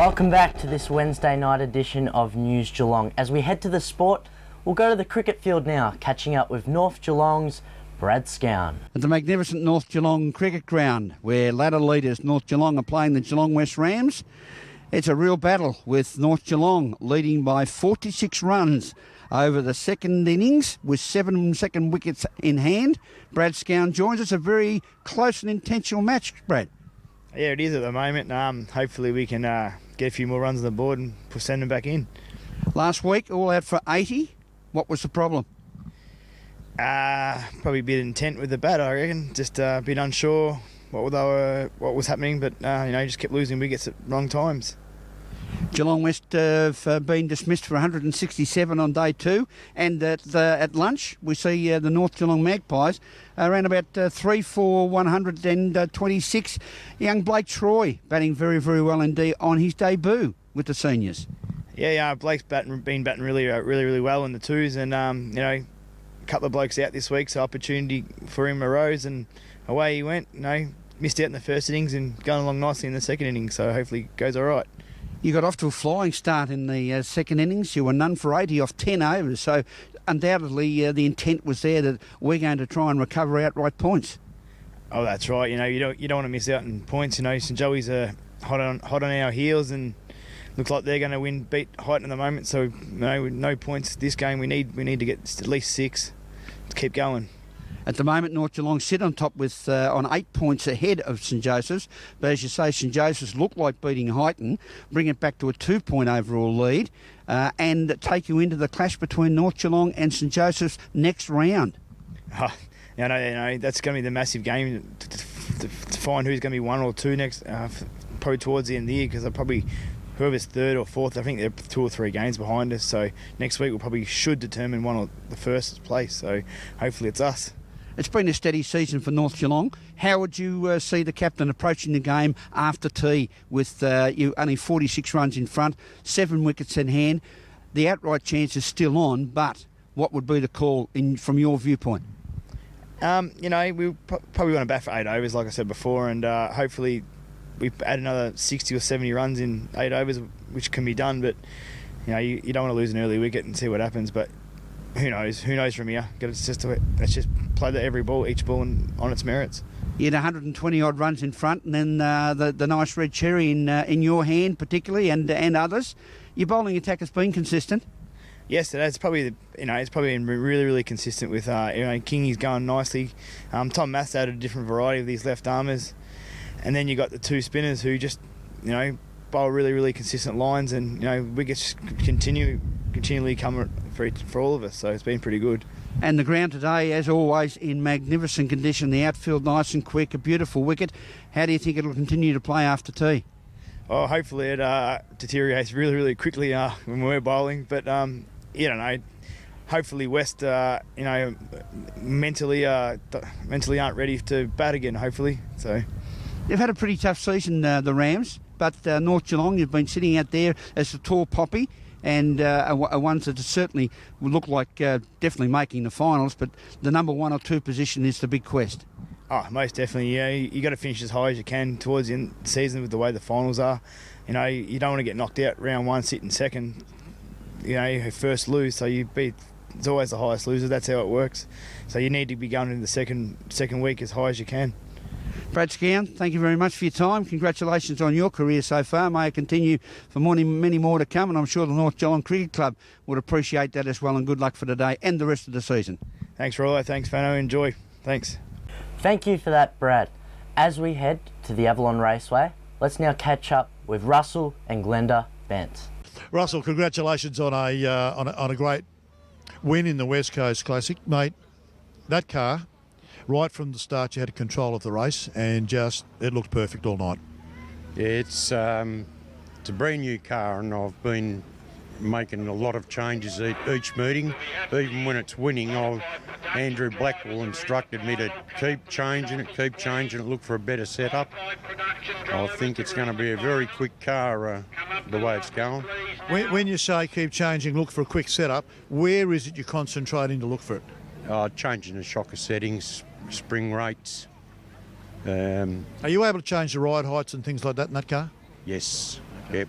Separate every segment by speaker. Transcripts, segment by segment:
Speaker 1: Welcome back to this Wednesday night edition of News Geelong. As we head to the sport, we'll go to the cricket field now, catching up with North Geelong's Brad Scown.
Speaker 2: At the magnificent North Geelong cricket ground, where ladder leaders North Geelong are playing the Geelong West Rams. It's a real battle, with North Geelong leading by 46 runs over the second innings with 7 second wickets in hand. Brad Scown joins us. A very close and intentional match, Brad.
Speaker 3: Yeah, it is at the moment. Hopefully we can get a few more runs on the board and send them back in.
Speaker 2: Last week, all out for 80. What was the problem?
Speaker 3: Probably a bit intent with the bat, I reckon. Just a bit unsure what was happening, but just kept losing wickets at wrong times.
Speaker 2: Geelong West have been dismissed for 167 on day 2, and at lunch we see the North Geelong Magpies around about 3 for 126. Young Blake Troy batting very, very well indeed on his debut with the seniors. Yeah,
Speaker 3: Blake's been batting really well in the twos, and a couple of blokes out this week, so opportunity for him arose, and away he went. Missed out in the first innings and going along nicely in the second innings, so hopefully it goes all right.
Speaker 2: You got off to a flying start in the second innings. You were none for 80 off 10 overs, so undoubtedly the intent was there that we're going to try and recover outright points.
Speaker 3: Oh, that's right. You don't want to miss out on points. St Joey's are hot on our heels, and looks like they're going to beat Highton at the moment. So no points this game. We need to get at least 6 to keep going.
Speaker 2: At the moment, North Geelong sit on top with on 8 points ahead of St Joseph's. But as you say, St Joseph's look like beating Highton, bring it back to a 2-point overall lead, and take you into the clash between North Geelong and St Joseph's next round.
Speaker 3: That's going to be the massive game to find who's going to be 1 or 2 next, probably towards the end of the year, because whoever's 3rd or 4th, I think they're 2 or 3 games behind us. So next week should determine one of the first place. So hopefully it's us.
Speaker 2: It's been a steady season for North Geelong. How would you see the captain approaching the game after tea with you only 46 runs in front, 7 wickets in hand? The outright chance is still on, but what would be the call from your viewpoint?
Speaker 3: We probably want to bat for 8 overs, like I said before, and hopefully we add another 60 or 70 runs in 8 overs, which can be done. But you don't want to lose an early wicket and see what happens. But who knows from here? Let's just play each ball on its merits.
Speaker 2: You had 120 odd runs in front, and then the nice red cherry in your hand particularly, and others. Your bowling attack has been consistent.
Speaker 3: Yes, it has. It's probably been really, really consistent with Kingy's going nicely. Tom Math's added a different variety of these left armers, and then you got the 2 spinners who just bowl really, really consistent lines, and wickets continually come for all of us. So it's been pretty good.
Speaker 2: And the ground today, as always, in magnificent condition. The outfield nice and quick, a beautiful wicket. How do you think it'll continue to play after tea?
Speaker 3: Oh, hopefully it deteriorates really, really quickly when we're bowling. But you don't know. Hopefully West, mentally aren't ready to bat again. Hopefully, so.
Speaker 2: They've had a pretty tough season, the Rams, but North Geelong, you've been sitting out there as the tall poppy, and are ones that certainly look like definitely making the finals, but the number 1 or 2 position is the big quest.
Speaker 3: Oh, most definitely. Yeah, you got to finish as high as you can towards the end of the season with the way the finals are. You don't want to get knocked out round 1, sitting second. You first lose, so it's always the highest loser. That's how it works. So you need to be going into the second week as high as you can.
Speaker 2: Brad Scown, thank you very much for your time. Congratulations on your career so far. May it continue for many more to come, and I'm sure the North Geelong Cricket Club would appreciate that as well, and good luck for today and the rest of the season.
Speaker 3: Thanks, Rollo. Thanks, Fano. Enjoy. Thanks.
Speaker 1: Thank you for that, Brad. As we head to the Avalon Raceway, let's now catch up with Russell and Glenda Bent.
Speaker 4: Russell, congratulations on a great win in the West Coast Classic, mate. That car, right from the start, you had control of the race, and it looked perfect all night.
Speaker 5: Yeah, it's a brand new car, and I've been making a lot of changes each meeting. Even when it's winning, Andrew Blackwell instructed me to keep changing it, look for a better setup. I think it's going to be a very quick car the way it's going.
Speaker 4: When you say keep changing, look for a quick setup, where is it you're concentrating to look for it?
Speaker 5: Changing the shocker settings, spring rates.
Speaker 4: Are you able to change the ride heights and things like that in that car?
Speaker 5: Yes, yep.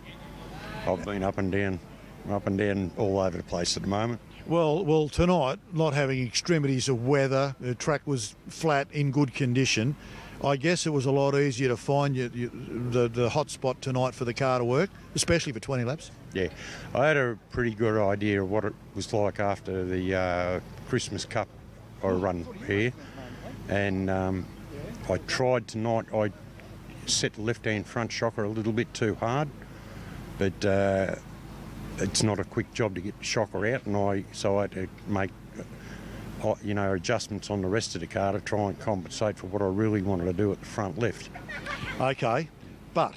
Speaker 5: I've been up and down all over the place at the moment.
Speaker 4: Well, tonight, not having extremities of weather, the track was flat in good condition. I guess it was a lot easier to find the hot spot tonight for the car to work, especially for 20 laps.
Speaker 5: Yeah, I had a pretty good idea of what it was like after the Christmas Cup I run here, and I tried tonight. I set the left-hand front shocker a little bit too hard, but it's not a quick job to get the shocker out, and so I had to make adjustments on the rest of the car to try and compensate for what I really wanted to do at the front left.
Speaker 4: Okay, but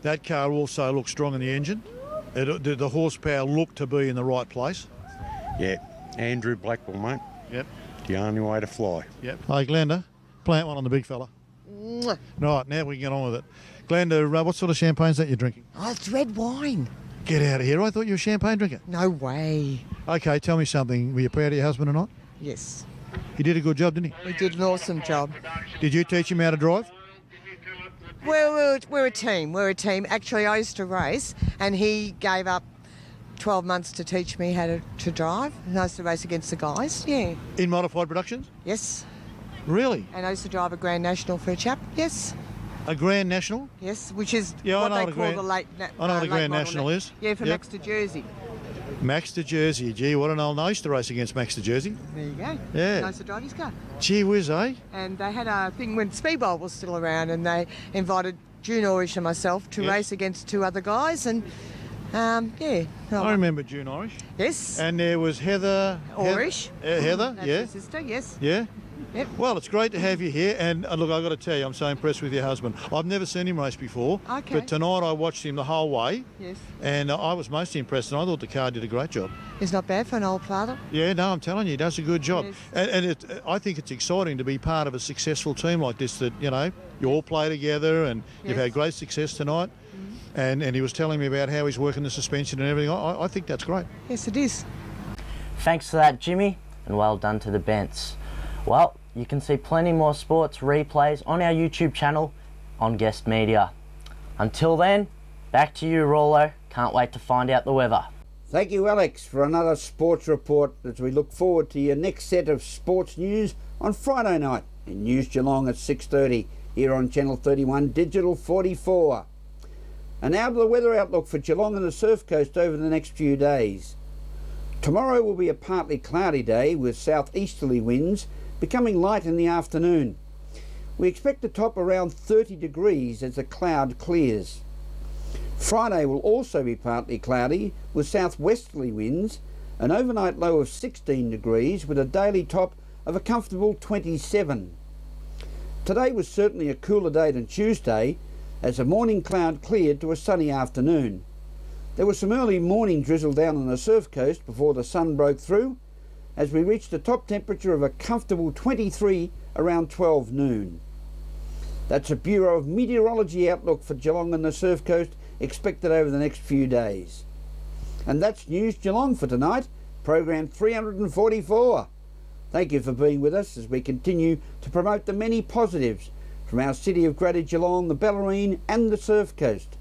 Speaker 4: that car also looked strong in the engine. The horsepower looked to be in the right place.
Speaker 5: Yeah, Andrew Blackwell, mate.
Speaker 4: Yep.
Speaker 5: The only way to fly.
Speaker 4: Yep. Hey, Glenda, plant one on the big fella.
Speaker 6: Mwah.
Speaker 4: Right, now we can get on with it. Glenda, what sort of champagne's that you're drinking?
Speaker 6: Oh, it's red wine.
Speaker 4: Get out of here. I thought you were a champagne drinker.
Speaker 6: No way.
Speaker 4: Okay, tell me something. Were you proud of your husband or not?
Speaker 6: Yes.
Speaker 4: He did a good job, didn't
Speaker 6: He did an awesome job.
Speaker 4: he? Did you teach him how to drive?
Speaker 6: We're a team. We're a team. Actually, I used to race, and he gave up 12 months to teach me how to drive. And I used to race against the guys. Yeah.
Speaker 4: In modified productions?
Speaker 6: Yes.
Speaker 4: Really?
Speaker 6: And I used to drive a Grand National for a chap. Yes.
Speaker 4: A Grand National?
Speaker 6: Yes, which is
Speaker 4: Yeah, I
Speaker 6: what
Speaker 4: know
Speaker 6: they
Speaker 4: what a
Speaker 6: call
Speaker 4: Grand-
Speaker 6: the late.
Speaker 4: I know what a
Speaker 6: late
Speaker 4: Grand
Speaker 6: model
Speaker 4: National
Speaker 6: na-
Speaker 4: is.
Speaker 6: Yeah, for
Speaker 4: Yep.
Speaker 6: Max to Jersey.
Speaker 4: Max to Jersey. Gee, what an old I used to race against Max to Jersey.
Speaker 6: There you go.
Speaker 4: Yeah.
Speaker 6: I used to drive his car.
Speaker 4: Gee whiz, eh?
Speaker 6: And they had a thing when Speedball was still around, and they invited June Orish and myself to
Speaker 4: Yes.
Speaker 6: race against two other guys, and yeah.
Speaker 4: I remember June Irish.
Speaker 6: Yes.
Speaker 4: And there was Heather.
Speaker 6: Orish.
Speaker 4: Heather,
Speaker 6: That's
Speaker 4: yeah.
Speaker 6: her sister. Yes.
Speaker 4: Yeah?
Speaker 6: Yep.
Speaker 4: Well, it's great to have you here, and look, I've got to tell you, I'm so impressed with your husband. I've never seen him race before,
Speaker 6: Okay.
Speaker 4: but tonight I watched him the whole way,
Speaker 6: Yes.
Speaker 4: and I was most impressed, and I thought the car did a great job.
Speaker 6: It's not bad for an old father.
Speaker 4: Yeah, no, I'm telling you, he does a good job.
Speaker 6: Yes.
Speaker 4: And I think it's exciting to be part of a successful team like this, that, you all play together, and you've
Speaker 6: Yes.
Speaker 4: had great success tonight. And he was telling me about how he's working the suspension and everything. I think that's great.
Speaker 6: Yes, it is.
Speaker 1: Thanks for that, Jimmy, and well done to the Bents. Well, you can see plenty more sports replays on our YouTube channel on Guest Media. Until then, back to you, Rollo. Can't wait to find out the weather.
Speaker 2: Thank you, Alex, for another sports report as we look forward to your next set of sports news on Friday night in News Geelong at 6:30 here on Channel 31 Digital 44. And now to the weather outlook for Geelong and the Surf Coast over the next few days. Tomorrow will be a partly cloudy day with southeasterly winds becoming light in the afternoon. We expect to top around 30 degrees as the cloud clears. Friday will also be partly cloudy with southwesterly winds, an overnight low of 16 degrees with a daily top of a comfortable 27. Today was certainly a cooler day than Tuesday as the morning cloud cleared to a sunny afternoon. There was some early morning drizzle down on the Surf Coast before the sun broke through as we reached a top temperature of a comfortable 23 around 12 noon. That's a Bureau of Meteorology outlook for Geelong and the Surf Coast expected over the next few days. And that's News Geelong for tonight, program 344. Thank you for being with us as we continue to promote the many positives from our city of Greater Geelong, the Bellarine and the Surf Coast.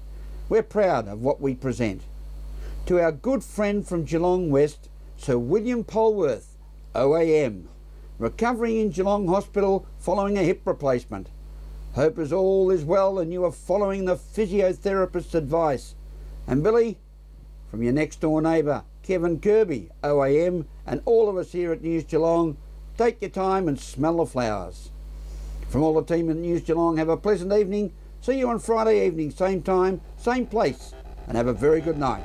Speaker 2: We're proud of what we present. To our good friend from Geelong West, Sir William Polworth, OAM, recovering in Geelong Hospital following a hip replacement. Hope as all is well and you are following the physiotherapist's advice. And Billy, from your next door neighbour, Kevin Kirby, OAM, and all of us here at News Geelong, take your time and smell the flowers. From all the team at News Geelong, have a pleasant evening. See you on Friday evening, same time, same place, and have a very good night.